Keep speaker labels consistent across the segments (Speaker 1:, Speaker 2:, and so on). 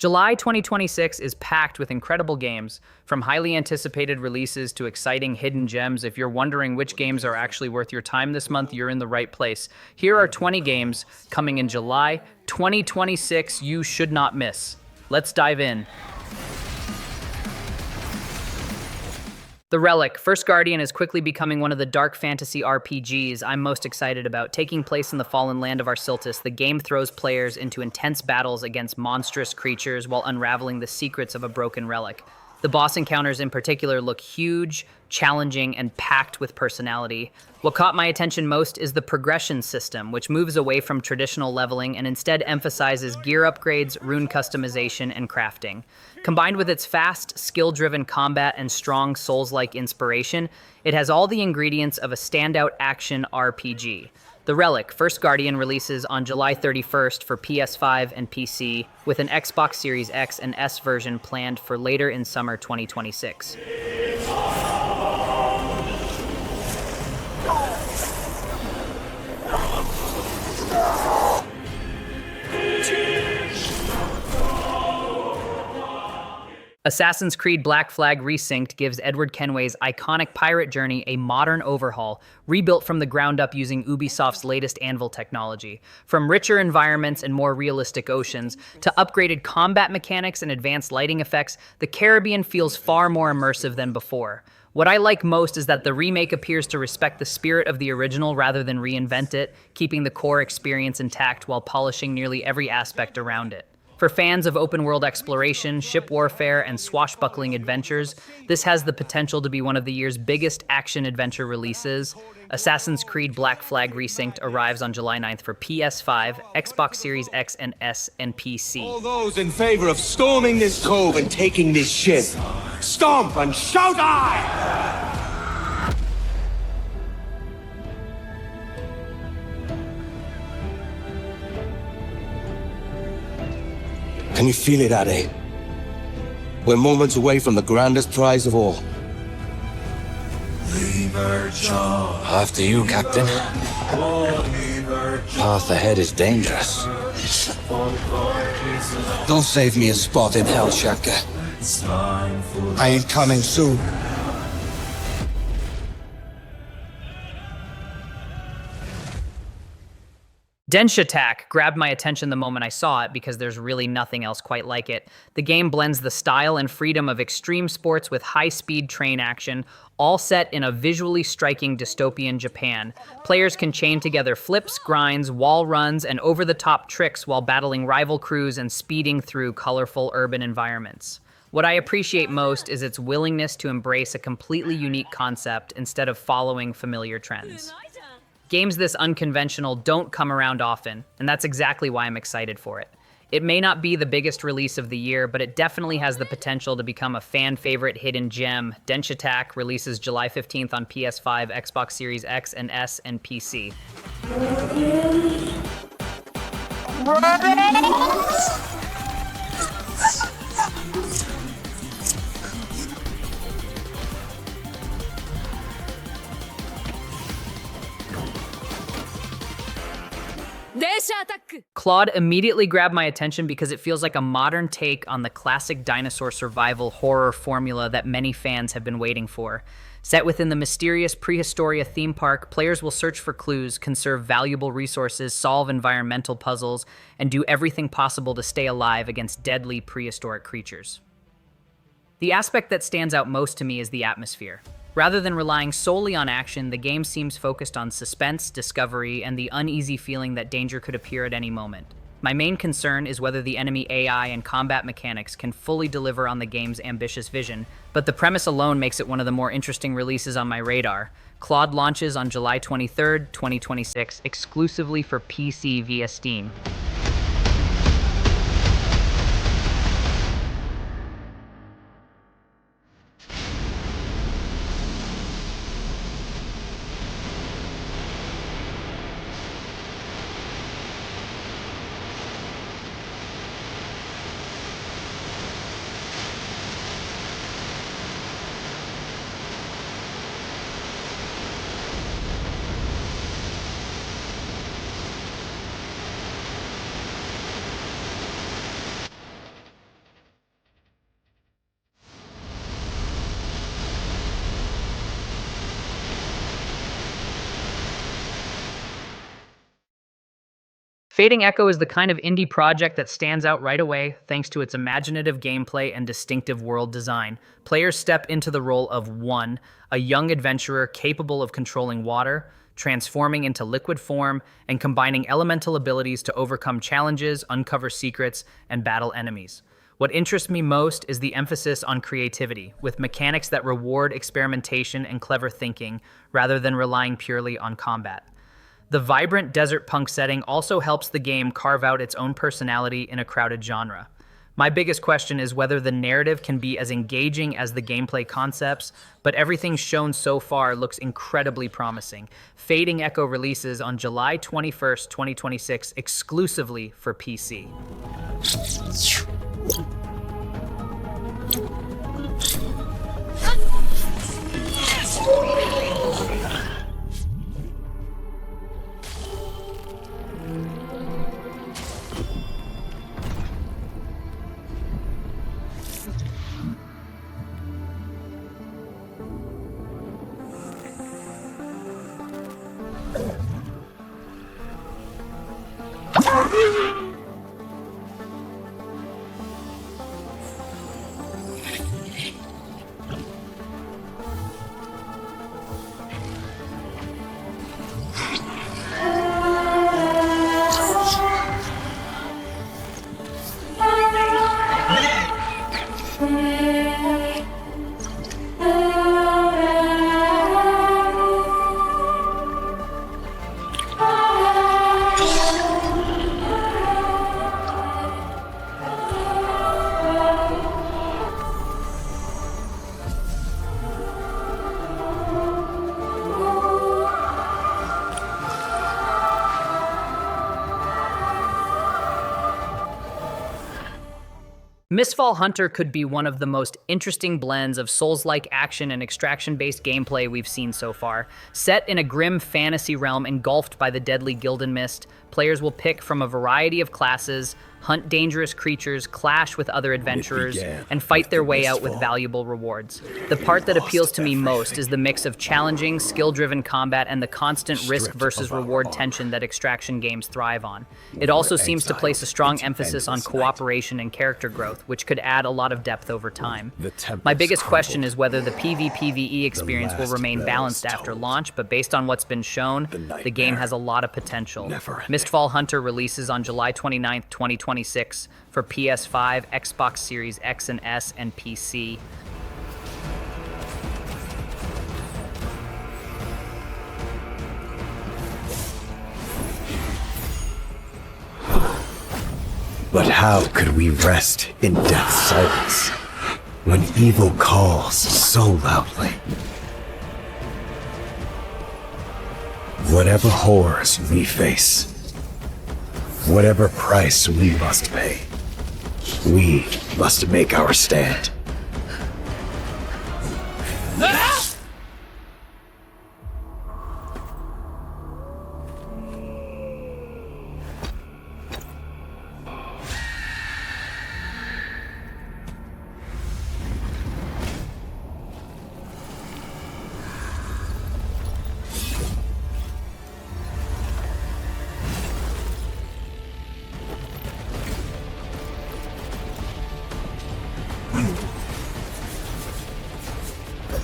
Speaker 1: July 2026 is packed with incredible games, from highly anticipated releases to exciting hidden gems. If you're wondering which games are actually worth your time this month, you're in the right place. Here are 20 games coming in July 2026 you should not miss. Let's dive in. The Relic, First Guardian, is quickly becoming one of the dark fantasy RPGs I'm most excited about. Taking place in the fallen land of Arsiltis, the game throws players into intense battles against monstrous creatures while unraveling the secrets of a broken relic. The boss encounters in particular look huge, challenging, and packed with personality. What caught my attention most is the progression system, which moves away from traditional leveling and instead emphasizes gear upgrades, rune customization, and crafting. Combined with its fast, skill-driven combat and strong Souls-like inspiration, it has all the ingredients of a standout action RPG. The Relic, First Guardian, releases on July 31st for PS5 and PC, with an Xbox Series X and S version planned for later in summer 2026. Assassin's Creed Black Flag Resynced gives Edward Kenway's iconic pirate journey a modern overhaul, rebuilt from the ground up using Ubisoft's latest Anvil technology. From richer environments and more realistic oceans, to upgraded combat mechanics and advanced lighting effects, the Caribbean feels far more immersive than before. What I like most is that the remake appears to respect the spirit of the original rather than reinvent it, keeping the core experience intact while polishing nearly every aspect around it. For fans of open-world exploration, ship warfare, and swashbuckling adventures, this has the potential to be one of the year's biggest action-adventure releases. Assassin's Creed Black Flag Resynced arrives on July 9th for PS5, Xbox Series X and S, and PC.
Speaker 2: All those in favor of storming this cove and taking this ship, stomp and shout aye! Can you feel it, Addy? We're moments away from the grandest prize of all. After you, Captain. Path ahead is dangerous. Don't save me a spot in hell, Shaka. I ain't coming soon.
Speaker 1: Denshattack grabbed my attention the moment I saw it because there's really nothing else quite like it. The game blends the style and freedom of extreme sports with high-speed train action, all set in a visually striking dystopian Japan. Players can chain together flips, grinds, wall runs, and over-the-top tricks while battling rival crews and speeding through colorful urban environments. What I appreciate most is its willingness to embrace a completely unique concept instead of following familiar trends. Games this unconventional don't come around often, and that's exactly why I'm excited for it. It may not be the biggest release of the year, but it definitely has the potential to become a fan-favorite hidden gem. Denshattack releases July 15th on PS5, Xbox Series X and S, and PC.
Speaker 3: Denshattack!
Speaker 1: Claude immediately grabbed my attention because it feels like a modern take on the classic dinosaur survival horror formula that many fans have been waiting for. Set within the mysterious Prehistoria theme park, players will search for clues, conserve valuable resources, solve environmental puzzles, and do everything possible to stay alive against deadly prehistoric creatures. The aspect that stands out most to me is the atmosphere. Rather than relying solely on action, the game seems focused on suspense, discovery, and the uneasy feeling that danger could appear at any moment. My main concern is whether the enemy AI and combat mechanics can fully deliver on the game's ambitious vision, but the premise alone makes it one of the more interesting releases on my radar. Claude launches on July 23rd, 2026, exclusively for PC via Steam. Fading Echo is the kind of indie project that stands out right away thanks to its imaginative gameplay and distinctive world design. Players step into the role of one, a young adventurer capable of controlling water, transforming into liquid form, and combining elemental abilities to overcome challenges, uncover secrets, and battle enemies. What interests me most is the emphasis on creativity, with mechanics that reward experimentation and clever thinking rather than relying purely on combat. The vibrant desert punk setting also helps the game carve out its own personality in a crowded genre. My biggest question is whether the narrative can be as engaging as the gameplay concepts, but everything shown so far looks incredibly promising. Fading Echo releases on July 21st, 2026, exclusively for PC. Mistfall Hunter could be one of the most interesting blends of Souls-like action and extraction-based gameplay we've seen so far. Set in a grim fantasy realm engulfed by the deadly Gildan Mist, players will pick from a variety of classes, hunt dangerous creatures, clash with other adventurers, and fight their way out with valuable rewards. The part that appeals to me most is the mix of challenging, skill-driven combat and the constant risk versus reward tension that extraction games thrive on. It also seems to place a strong emphasis on cooperation and character growth, which could add a lot of depth over time. My biggest question is whether the PvPvE experience will remain balanced after launch, but based on what's been shown, the game has a lot of potential. Mistfall Hunter releases on July 29th, 2026 for PS5, Xbox Series X and S, and PC.
Speaker 2: But how could we rest in death's silence when evil calls so loudly? Whatever horrors we face, whatever price we must pay, we must make our stand.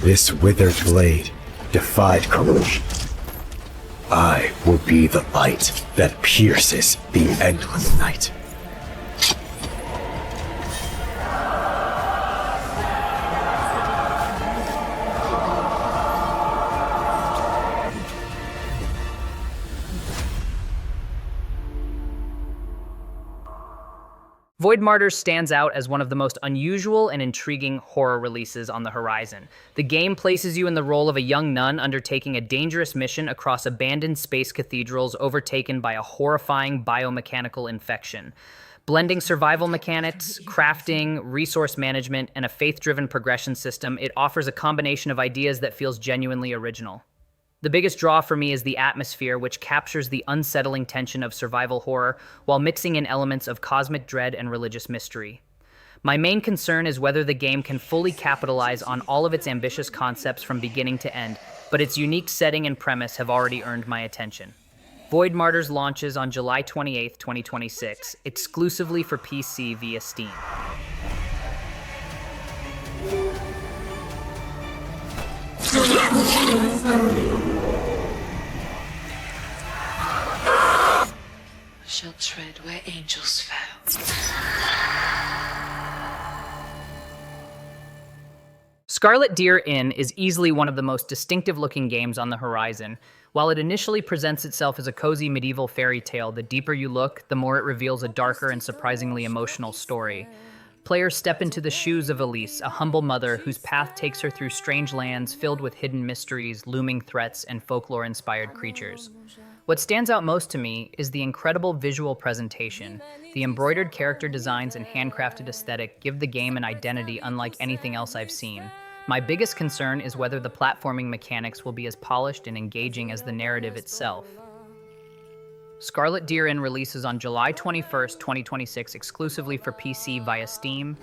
Speaker 2: This withered blade defied corrosion. I will be the light that pierces the endless night.
Speaker 1: Void Martyrs stands out as one of the most unusual and intriguing horror releases on the horizon. The game places you in the role of a young nun undertaking a dangerous mission across abandoned space cathedrals overtaken by a horrifying biomechanical infection. Blending survival mechanics, crafting, resource management, and a faith-driven progression system, it offers a combination of ideas that feels genuinely original. The biggest draw for me is the atmosphere, which captures the unsettling tension of survival horror while mixing in elements of cosmic dread and religious mystery. My main concern is whether the game can fully capitalize on all of its ambitious concepts from beginning to end, but its unique setting and premise have already earned my attention. Void Martyrs launches on July 28th, 2026, exclusively for PC via Steam.
Speaker 3: Shall tread where angels fell.
Speaker 1: Scarlet Deer Inn is easily one of the most distinctive-looking games on the horizon. While it initially presents itself as a cozy medieval fairy tale, the deeper you look, the more it reveals a darker and surprisingly emotional story. Players step into the shoes of Elise, a humble mother whose path takes her through strange lands filled with hidden mysteries, looming threats, and folklore-inspired creatures. What stands out most to me is the incredible visual presentation. The embroidered character designs and handcrafted aesthetic give the game an identity unlike anything else I've seen. My biggest concern is whether the platforming mechanics will be as polished and engaging as the narrative itself. Scarlet Deer Inn releases on July 21st, 2026, exclusively for PC via Steam.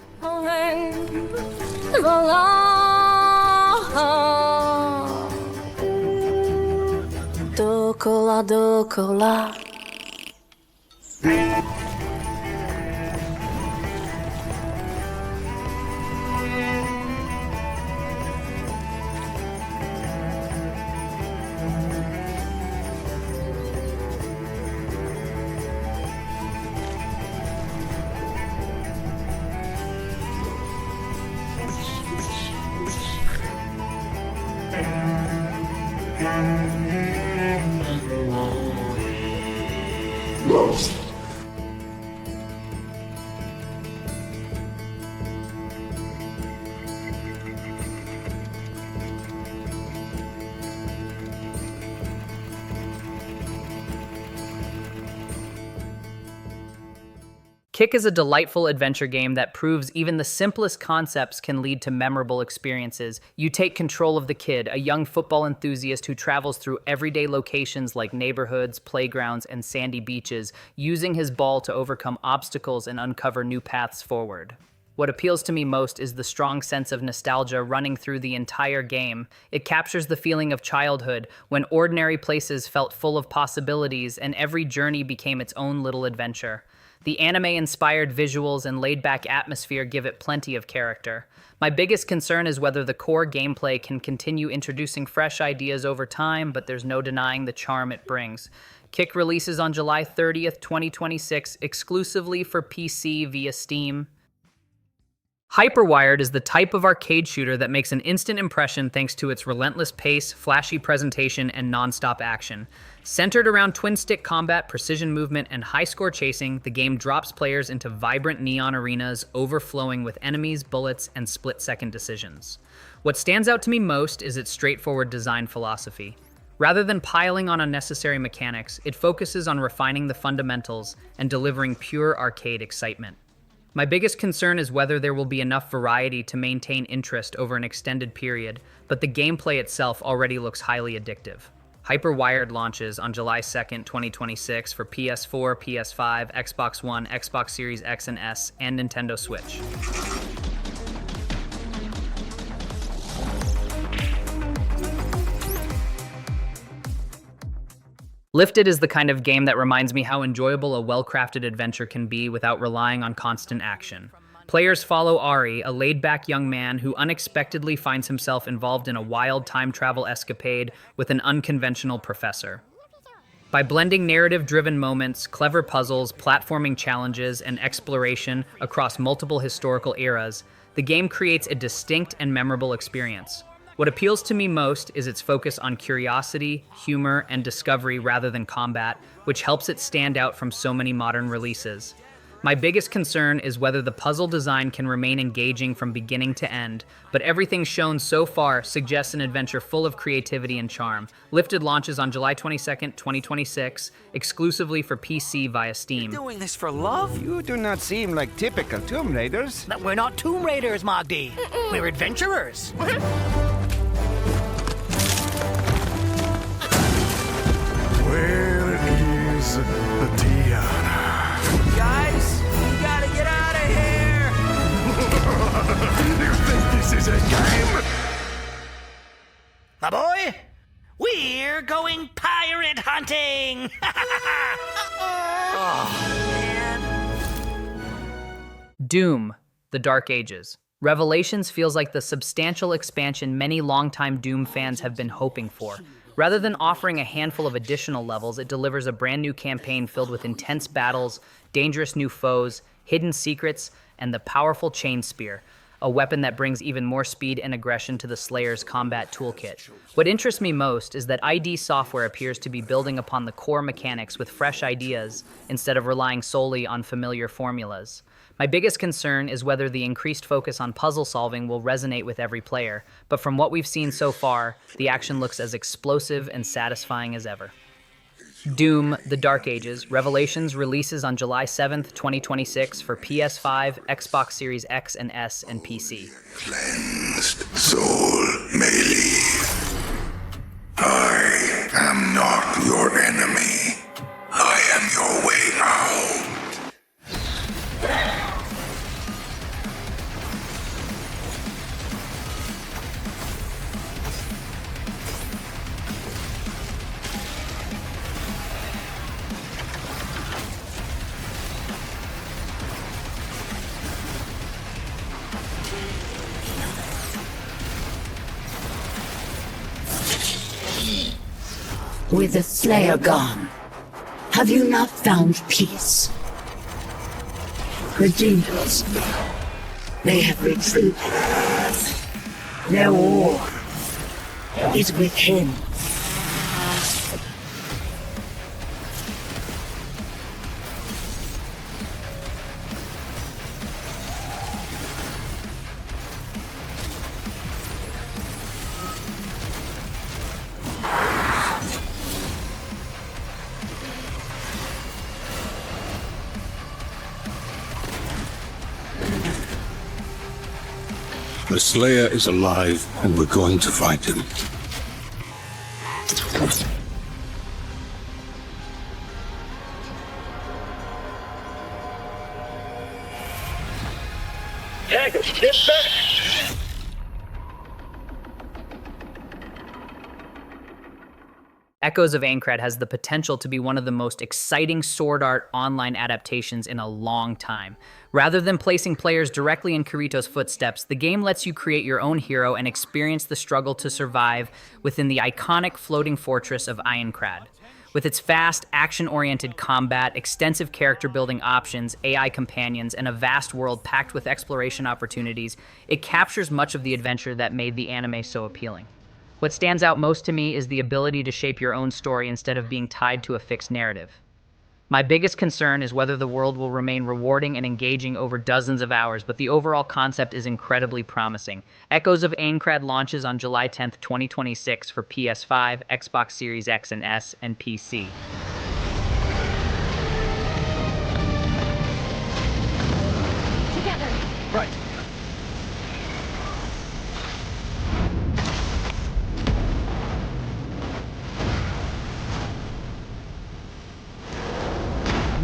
Speaker 1: Kick is a delightful adventure game that proves even the simplest concepts can lead to memorable experiences. You take control of the kid, a young football enthusiast who travels through everyday locations like neighborhoods, playgrounds, and sandy beaches, using his ball to overcome obstacles and uncover new paths forward. What appeals to me most is the strong sense of nostalgia running through the entire game. It captures the feeling of childhood, when ordinary places felt full of possibilities and every journey became its own little adventure. The anime-inspired visuals and laid-back atmosphere give it plenty of character. My biggest concern is whether the core gameplay can continue introducing fresh ideas over time, but there's no denying the charm it brings. Kick releases on July 30th, 2026, exclusively for PC via Steam. Hyperwired is the type of arcade shooter that makes an instant impression thanks to its relentless pace, flashy presentation, and non-stop action. Centered around twin-stick combat, precision movement, and high-score chasing, the game drops players into vibrant neon arenas overflowing with enemies, bullets, and split-second decisions. What stands out to me most is its straightforward design philosophy. Rather than piling on unnecessary mechanics, it focuses on refining the fundamentals and delivering pure arcade excitement. My biggest concern is whether there will be enough variety to maintain interest over an extended period, but the gameplay itself already looks highly addictive. Hyperwired launches on July 2nd, 2026 for PS4, PS5, Xbox One, Xbox Series X and S, and Nintendo Switch. Lifted is the kind of game that reminds me how enjoyable a well-crafted adventure can be without relying on constant action. Players follow Ari, a laid-back young man who unexpectedly finds himself involved in a wild time travel escapade with an unconventional professor. By blending narrative-driven moments, clever puzzles, platforming challenges, and exploration across multiple historical eras, the game creates a distinct and memorable experience. What appeals to me most is its focus on curiosity, humor, and discovery rather than combat, which helps it stand out from so many modern releases. My biggest concern is whether the puzzle design can remain engaging from beginning to end, but everything shown so far suggests an adventure full of creativity and charm. Lifted launches on July 22nd, 2026, exclusively for PC via Steam.
Speaker 4: You're doing this for love? You do not seem like typical Tomb Raiders.
Speaker 5: We're not Tomb Raiders, Mogdy. We're adventurers.
Speaker 6: Where is the tiara?
Speaker 4: Guys, we gotta get out of here!
Speaker 6: You think this is a game?
Speaker 5: My boy, we're going pirate hunting! Oh, man.
Speaker 1: Doom, The Dark Ages. Revelations feels like the substantial expansion many longtime Doom fans have been hoping for. Rather than offering a handful of additional levels, it delivers a brand new campaign filled with intense battles, dangerous new foes, hidden secrets, and the powerful Chain Spear, a weapon that brings even more speed and aggression to the Slayer's combat toolkit. What interests me most is that ID Software appears to be building upon the core mechanics with fresh ideas instead of relying solely on familiar formulas. My biggest concern is whether the increased focus on puzzle solving will resonate with every player, but from what we've seen so far, the action looks as explosive and satisfying as ever. Doom, The Dark Ages, Revelations releases on July 7th, 2026 for PS5, Xbox Series X and S, and PC.
Speaker 6: Cleansed soul may leave. I am not your enemy. I am your way out.
Speaker 7: With the Slayer gone, have you not found peace? The demons, they have retreated. Their war is within.
Speaker 6: The Slayer is alive, and we're going to find him.
Speaker 1: Echoes of Aincrad has the potential to be one of the most exciting Sword Art online adaptations in a long time. Rather than placing players directly in Kirito's footsteps, the game lets you create your own hero and experience the struggle to survive within the iconic floating fortress of Aincrad. With its fast, action-oriented combat, extensive character-building options, AI companions, and a vast world packed with exploration opportunities, it captures much of the adventure that made the anime so appealing. What stands out most to me is the ability to shape your own story instead of being tied to a fixed narrative. My biggest concern is whether the world will remain rewarding and engaging over dozens of hours, but the overall concept is incredibly promising. Echoes of Aincrad launches on July 10th, 2026 for PS5, Xbox Series X and S, and PC.
Speaker 3: Together.
Speaker 4: Right.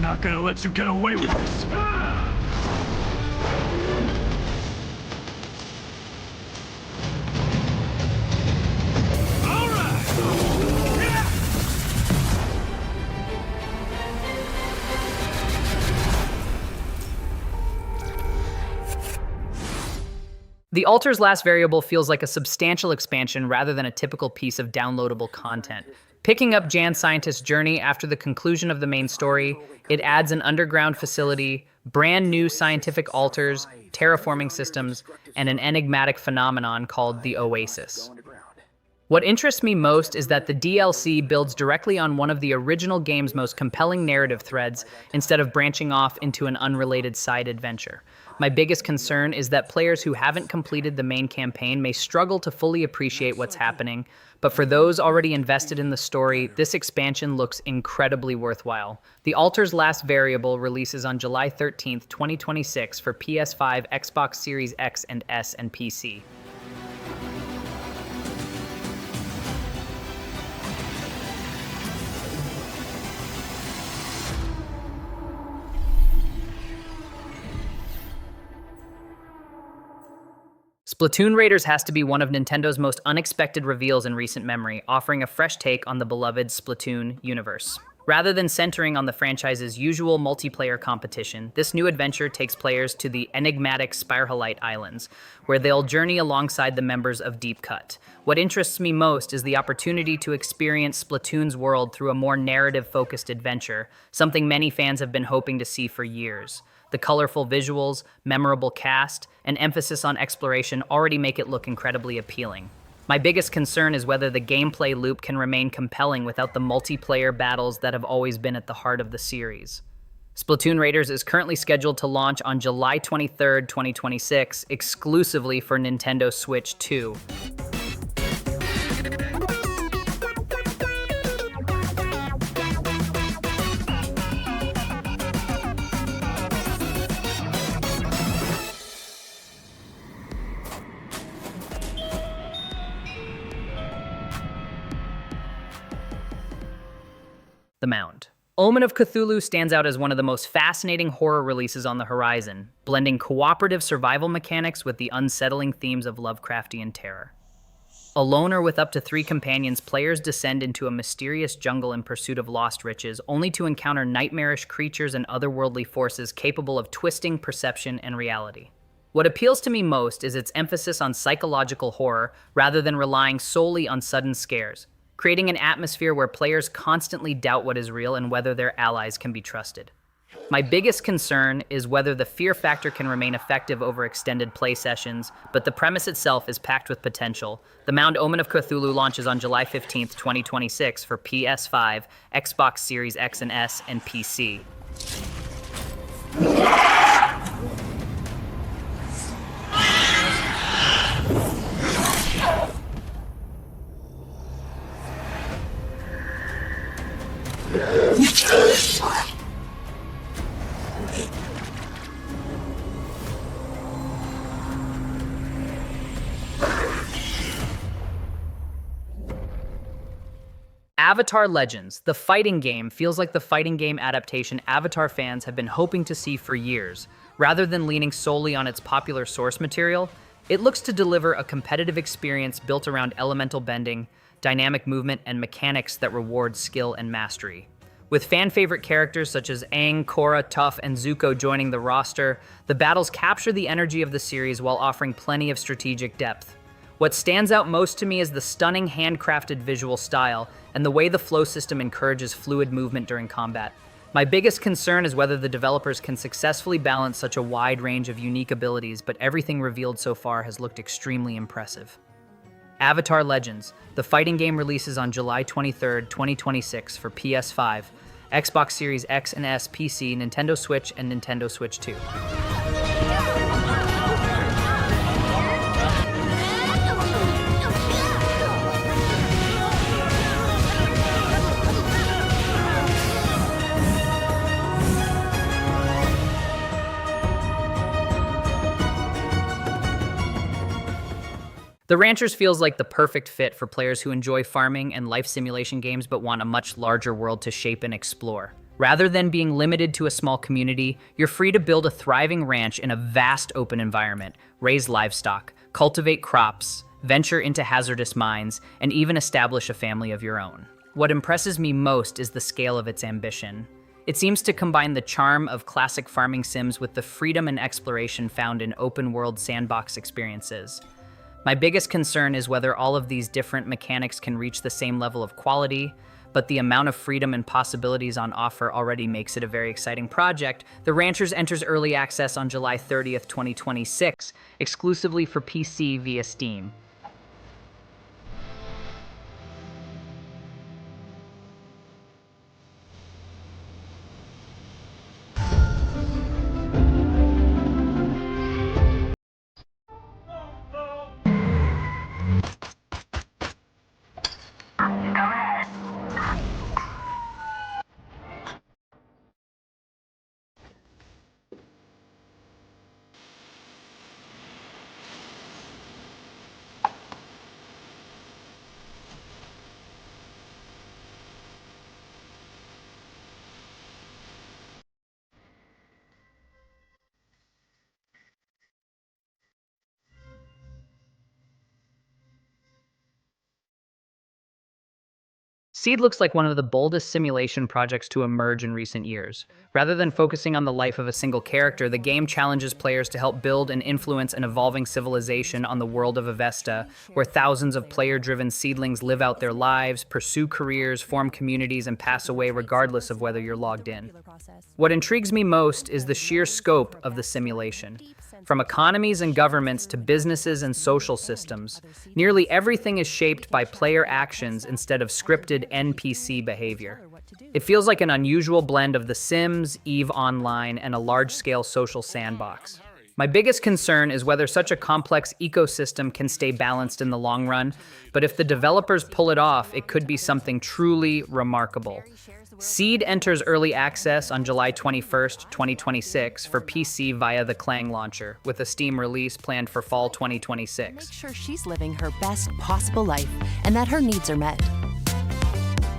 Speaker 6: Not gonna let you get away with this.
Speaker 1: The Altar's last variable feels like a substantial expansion rather than a typical piece of downloadable content. Picking up Jan Scientist's journey after the conclusion of the main story, it adds an underground facility, brand new scientific altars, terraforming systems, and an enigmatic phenomenon called the Oasis. What interests me most is that the DLC builds directly on one of the original game's most compelling narrative threads instead of branching off into an unrelated side adventure. My biggest concern is that players who haven't completed the main campaign may struggle to fully appreciate what's happening, but for those already invested in the story, this expansion looks incredibly worthwhile. The Altar's last variable releases on July 13th, 2026 for PS5, Xbox Series X and S, and PC. Splatoon Raiders has to be one of Nintendo's most unexpected reveals in recent memory, offering a fresh take on the beloved Splatoon universe. Rather than centering on the franchise's usual multiplayer competition, this new adventure takes players to the enigmatic Spiralite Islands, where they'll journey alongside the members of Deep Cut. What interests me most is the opportunity to experience Splatoon's world through a more narrative-focused adventure, something many fans have been hoping to see for years. The colorful visuals, memorable cast, and emphasis on exploration already make it look incredibly appealing. My biggest concern is whether the gameplay loop can remain compelling without the multiplayer battles that have always been at the heart of the series. Splatoon Raiders is currently scheduled to launch on July 23rd, 2026, exclusively for Nintendo Switch 2. The Mound. Omen of Cthulhu stands out as one of the most fascinating horror releases on the horizon, blending cooperative survival mechanics with the unsettling themes of Lovecraftian terror. Alone or with up to 3 companions, players descend into a mysterious jungle in pursuit of lost riches, only to encounter nightmarish creatures and otherworldly forces capable of twisting perception and reality. What appeals to me most is its emphasis on psychological horror rather than relying solely on sudden scares, creating an atmosphere where players constantly doubt what is real and whether their allies can be trusted. My biggest concern is whether the fear factor can remain effective over extended play sessions, but the premise itself is packed with potential. The Mound Omen of Cthulhu launches on July 15th, 2026 for PS5, Xbox Series X and S, and PC. Avatar Legends, the fighting game, feels like the fighting game adaptation Avatar fans have been hoping to see for years. Rather than leaning solely on its popular source material, it looks to deliver a competitive experience built around elemental bending, dynamic movement, and mechanics that reward skill and mastery. With fan-favorite characters such as Aang, Korra, Toph, and Zuko joining the roster, the battles capture the energy of the series while offering plenty of strategic depth. What stands out most to me is the stunning handcrafted visual style and the way the flow system encourages fluid movement during combat. My biggest concern is whether the developers can successfully balance such a wide range of unique abilities, but everything revealed so far has looked extremely impressive. Avatar Legends, the fighting game, releases on July 23rd, 2026 for PS5, Xbox Series X and S, PC, Nintendo Switch, and Nintendo Switch 2. The Ranchers feels like the perfect fit for players who enjoy farming and life simulation games but want a much larger world to shape and explore. Rather than being limited to a small community, you're free to build a thriving ranch in a vast open environment, raise livestock, cultivate crops, venture into hazardous mines, and even establish a family of your own. What impresses me most is the scale of its ambition. It seems to combine the charm of classic farming sims with the freedom and exploration found in open-world sandbox experiences. My biggest concern is whether all of these different mechanics can reach the same level of quality, but the amount of freedom and possibilities on offer already makes it a very exciting project. The Ranchers enters early access on July 30th, 2026, exclusively for PC via Steam. Seed looks like one of the boldest simulation projects to emerge in recent years. Rather than focusing on the life of a single character, the game challenges players to help build and influence an evolving civilization on the world of Avesta, where thousands of player-driven seedlings live out their lives, pursue careers, form communities, and pass away regardless of whether you're logged in. What intrigues me most is the sheer scope of the simulation. From economies and governments to businesses and social systems, nearly everything is shaped by player actions instead of scripted NPC behavior. It feels like an unusual blend of The Sims, EVE Online, and a large-scale social sandbox. My biggest concern is whether such a complex ecosystem can stay balanced in the long run, but if the developers pull it off, it could be something truly remarkable. Seed enters early access on July 21st, 2026 for PC via the Clang launcher, with a Steam release planned for fall 2026.
Speaker 8: Make sure she's living her best possible life and that her needs are met.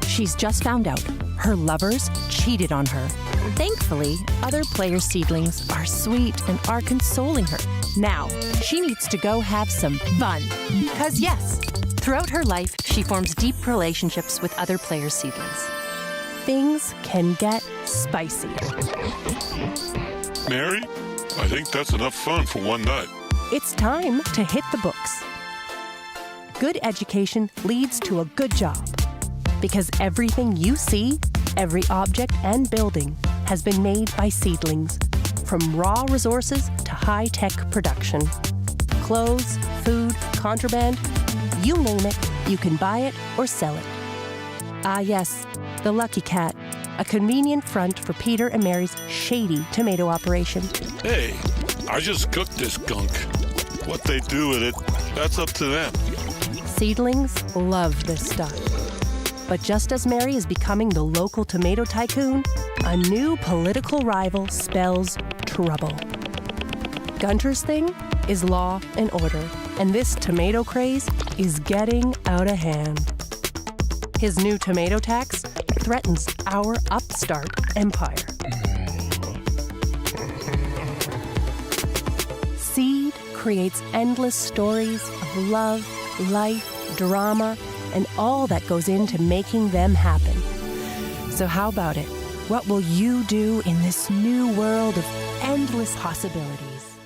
Speaker 8: She's just found out her lovers cheated on her. Thankfully, other player seedlings are sweet and are consoling her. Now, she needs to go have some fun. Because yes, throughout her life, she forms deep relationships with other player seedlings. Things can get spicy.
Speaker 6: Mary, I think that's enough fun for one night.
Speaker 8: It's time to hit the books. Good education leads to a good job. Because everything you see, every object and building, has been made by seedlings. From raw resources to high-tech production. Clothes, food, contraband, you name it, you can buy it or sell it. Ah yes, the Lucky Cat, a convenient front for Peter and Mary's shady tomato operation.
Speaker 6: Hey, I just cooked this gunk. What they do with it, that's up to them.
Speaker 8: Seedlings love this stuff. But just as Mary is becoming the local tomato tycoon, a new political rival spells trouble. Gunter's thing is law and order, and this tomato craze is getting out of hand. His new tomato tax threatens our upstart empire. Seed creates endless stories of love, life, drama, and all that goes into making them happen. So how about it? What will you do in this new world of endless possibilities?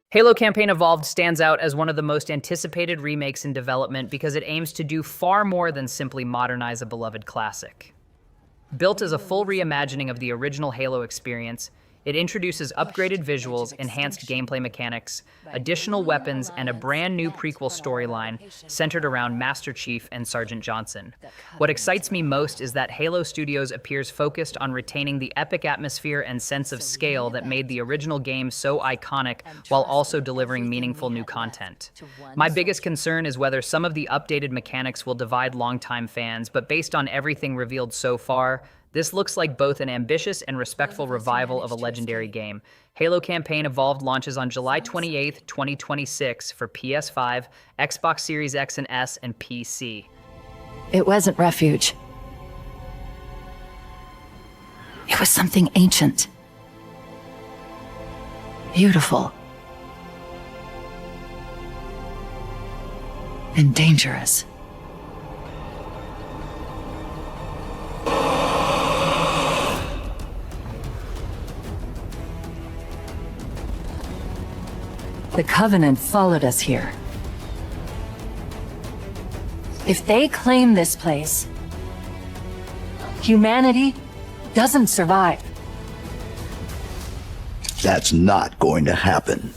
Speaker 1: Halo Campaign Evolved stands out as one of the most anticipated remakes in development because it aims to do far more than simply modernize a beloved classic. Built as a full reimagining of the original Halo experience, it introduces upgraded visuals, enhanced gameplay mechanics, additional weapons, and a brand new prequel storyline centered around Master Chief and Sergeant Johnson. What excites me most is that Halo Studios appears focused on retaining the epic atmosphere and sense of scale that made the original game so iconic while also delivering meaningful new content. My biggest concern is whether some of the updated mechanics will divide longtime fans, but based on everything revealed so far, this looks like both an ambitious and respectful revival of a legendary game. Halo Campaign Evolved launches on July 28th, 2026 for PS5, Xbox Series X and S, and PC.
Speaker 7: It wasn't refuge. It was something ancient. Beautiful. And dangerous. The Covenant followed us here. If they claim this place, humanity doesn't survive.
Speaker 9: That's not going to happen.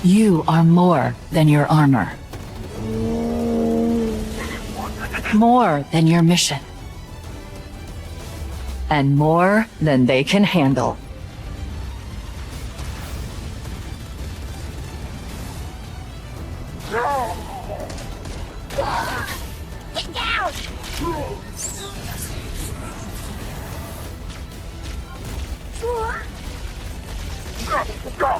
Speaker 7: You are more than your armor. More than your mission. And more than they can handle.
Speaker 3: Get down!
Speaker 6: Go!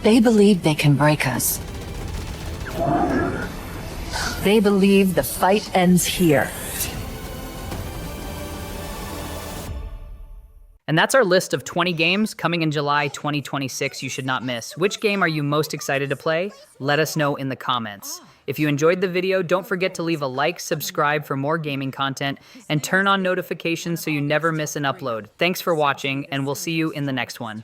Speaker 7: They believe they can break us. They believe the fight ends here.
Speaker 1: And that's our list of 20 games coming in July 2026 you should not miss. Which game are you most excited to play? Let us know in the comments. If you enjoyed the video, don't forget to leave a like, subscribe for more gaming content, and turn on notifications so you never miss an upload. Thanks for watching, and we'll see you in the next one.